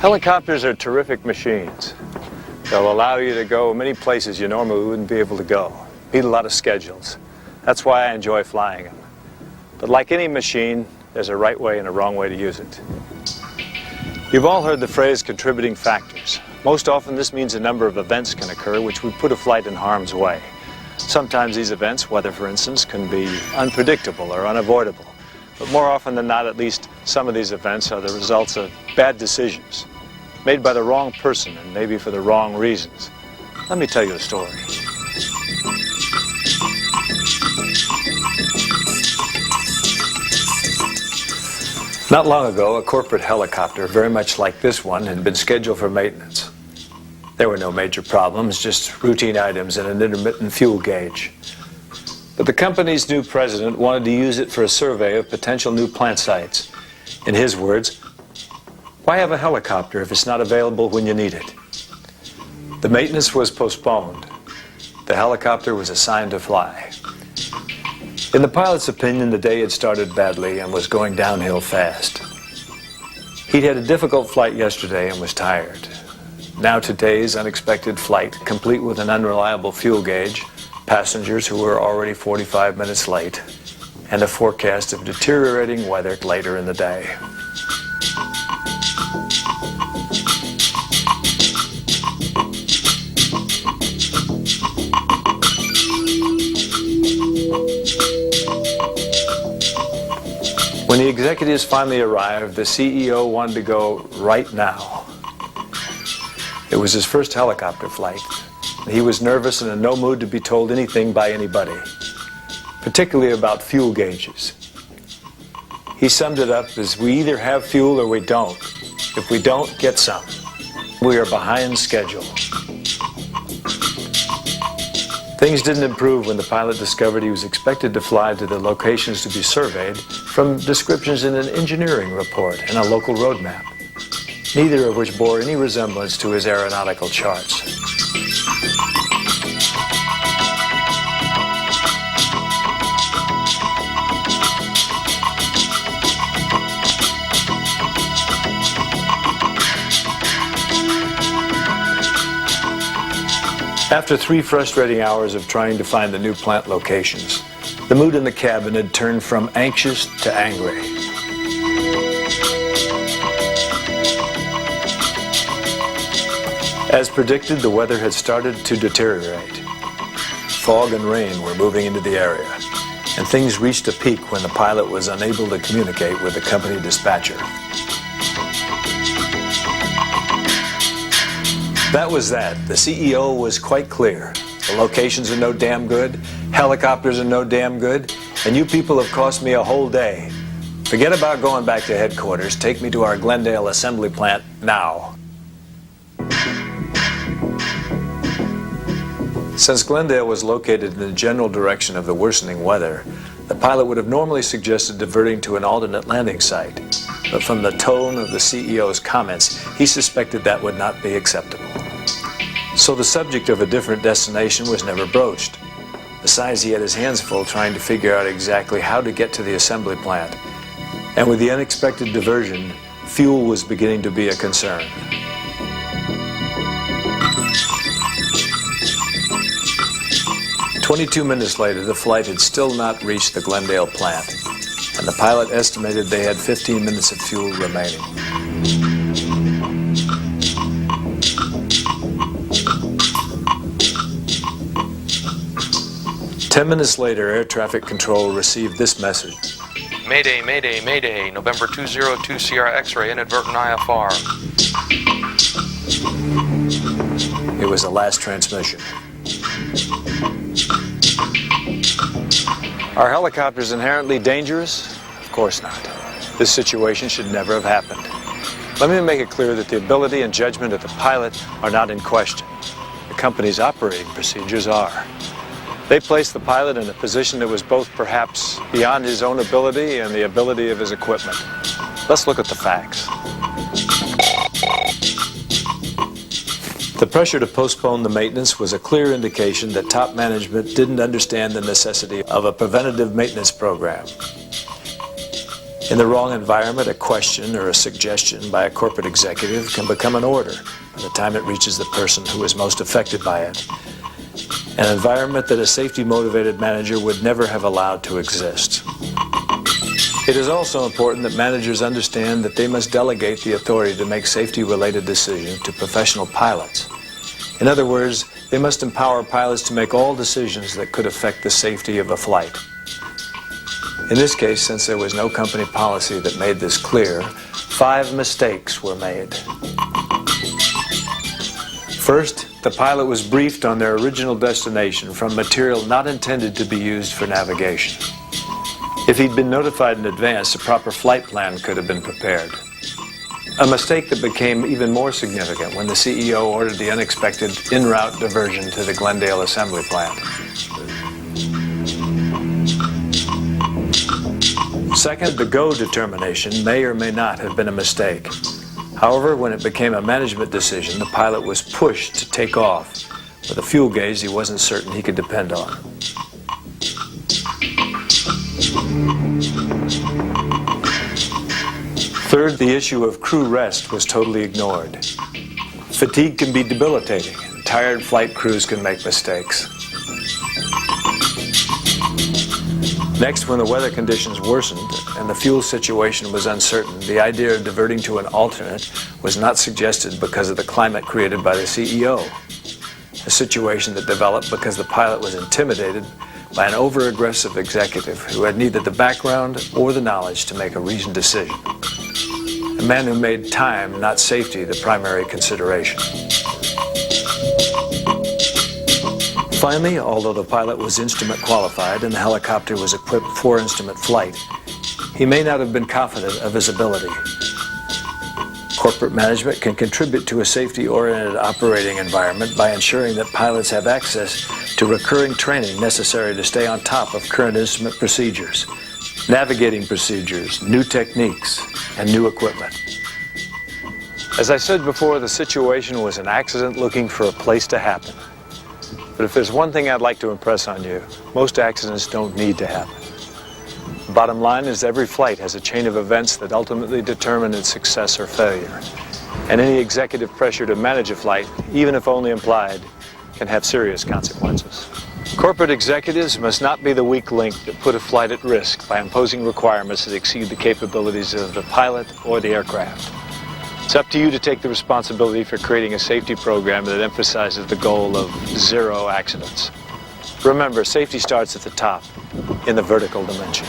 Helicopters are terrific machines. They'll allow you to go many places you normally wouldn't be able to go. Beat a lot of schedules. That's why I enjoy flying them. But like any machine, there's a right way and a wrong way to use it. You've all heard the phrase contributing factors. Most often this means a number of events can occur which would put a flight in harm's way. Sometimes these events, weather for instance, can be unpredictable or unavoidable. But more often than not, at least some of these events are the results of bad decisions made by the wrong person and maybe for the wrong reasons. Let me tell you a story. Not long ago, a corporate helicopter, very much like this one, had been scheduled for maintenance. There were no major problems, just routine items and an intermittent fuel gauge. But the company's new president wanted to use it for a survey of potential new plant sites. In his words, why have a helicopter if it's not available when you need it? The maintenance was postponed. The helicopter was assigned to fly. In the pilot's opinion, the day had started badly and was going downhill fast. He'd had a difficult flight yesterday and was tired. Now today's unexpected flight, complete with an unreliable fuel gauge, passengers who were already 45 minutes late, and a forecast of deteriorating weather later in the day. When the executives finally arrived, the CEO wanted to go right now. It was his first helicopter flight. He was nervous and in no mood to be told anything by anybody, particularly about fuel gauges. He summed it up as, we either have fuel or we don't. If we don't, get some. We are behind schedule. Things didn't improve when the pilot discovered he was expected to fly to the locations to be surveyed from descriptions in an engineering report and a local road map, neither of which bore any resemblance to his aeronautical charts. After 3 frustrating hours of trying to find the new plant locations, the mood in the cabin had turned from anxious to angry. As predicted, the weather had started to deteriorate. Fog and rain were moving into the area, and things reached a peak when the pilot was unable to communicate with the company dispatcher. That was that. The CEO was quite clear. The locations are no damn good, helicopters are no damn good, and you people have cost me a whole day. Forget about going back to headquarters. Take me to our Glendale assembly plant now. Since Glendale was located in the general direction of the worsening weather, the pilot would have normally suggested diverting to an alternate landing site. But from the tone of the CEO's comments, he suspected that would not be acceptable. So the subject of a different destination was never broached. Besides, he had his hands full trying to figure out exactly how to get to the assembly plant. And with the unexpected diversion, fuel was beginning to be a concern. "22 minutes later, the flight had still not reached the Glendale plant, and the pilot estimated they had 15 minutes of fuel remaining. Ten minutes later, air traffic control received this message. Mayday, mayday, mayday, November 202 Sierra X-ray, inadvertent IFR. It was the last transmission. Are helicopters inherently dangerous? Of course not. This situation should never have happened. Let me make it clear that the ability and judgment of the pilot are not in question. The company's operating procedures are. They placed the pilot in a position that was both perhaps beyond his own ability and the ability of his equipment. Let's look at the facts. The pressure to postpone the maintenance was a clear indication that top management didn't understand the necessity of a preventative maintenance program. In the wrong environment, a question or a suggestion by a corporate executive can become an order by the time it reaches the person who is most affected by it. An environment that a safety-motivated manager would never have allowed to exist. It is also important that managers understand that they must delegate the authority to make safety-related decisions to professional pilots. In other words, they must empower pilots to make all decisions that could affect the safety of a flight. In this case, since there was no company policy that made this clear, 5 mistakes were made. First, the pilot was briefed on their original destination from material not intended to be used for navigation. If he'd been notified in advance, a proper flight plan could have been prepared. A mistake that became even more significant when the CEO ordered the unexpected en route diversion to the Glendale assembly plant. Second, the go determination may or may not have been a mistake. However, when it became a management decision, the pilot was pushed to take off with a fuel gauge he wasn't certain he could depend on. Third, the issue of crew rest was totally ignored. Fatigue can be debilitating, and tired flight crews can make mistakes. Next, when the weather conditions worsened and the fuel situation was uncertain, the idea of diverting to an alternate was not suggested because of the climate created by the CEO. A situation that developed because the pilot was intimidated by an over-aggressive executive who had neither the background or the knowledge to make a reasoned decision. A man who made time, not safety, the primary consideration. Finally, although the pilot was instrument qualified and the helicopter was equipped for instrument flight, he may not have been confident of his ability. Corporate management can contribute to a safety-oriented operating environment by ensuring that pilots have access to recurring training necessary to stay on top of current instrument procedures, navigating procedures, new techniques, and new equipment. As I said before, the situation was an accident looking for a place to happen. But if there's one thing I'd like to impress on you, most accidents don't need to happen. The bottom line is every flight has a chain of events that ultimately determine its success or failure. And any executive pressure to manage a flight, even if only implied, can have serious consequences. Corporate executives must not be the weak link that put a flight at risk by imposing requirements that exceed the capabilities of the pilot or the aircraft. It's up to you to take the responsibility for creating a safety program that emphasizes the goal of 0 accidents. Remember, safety starts at the top, in the vertical dimension.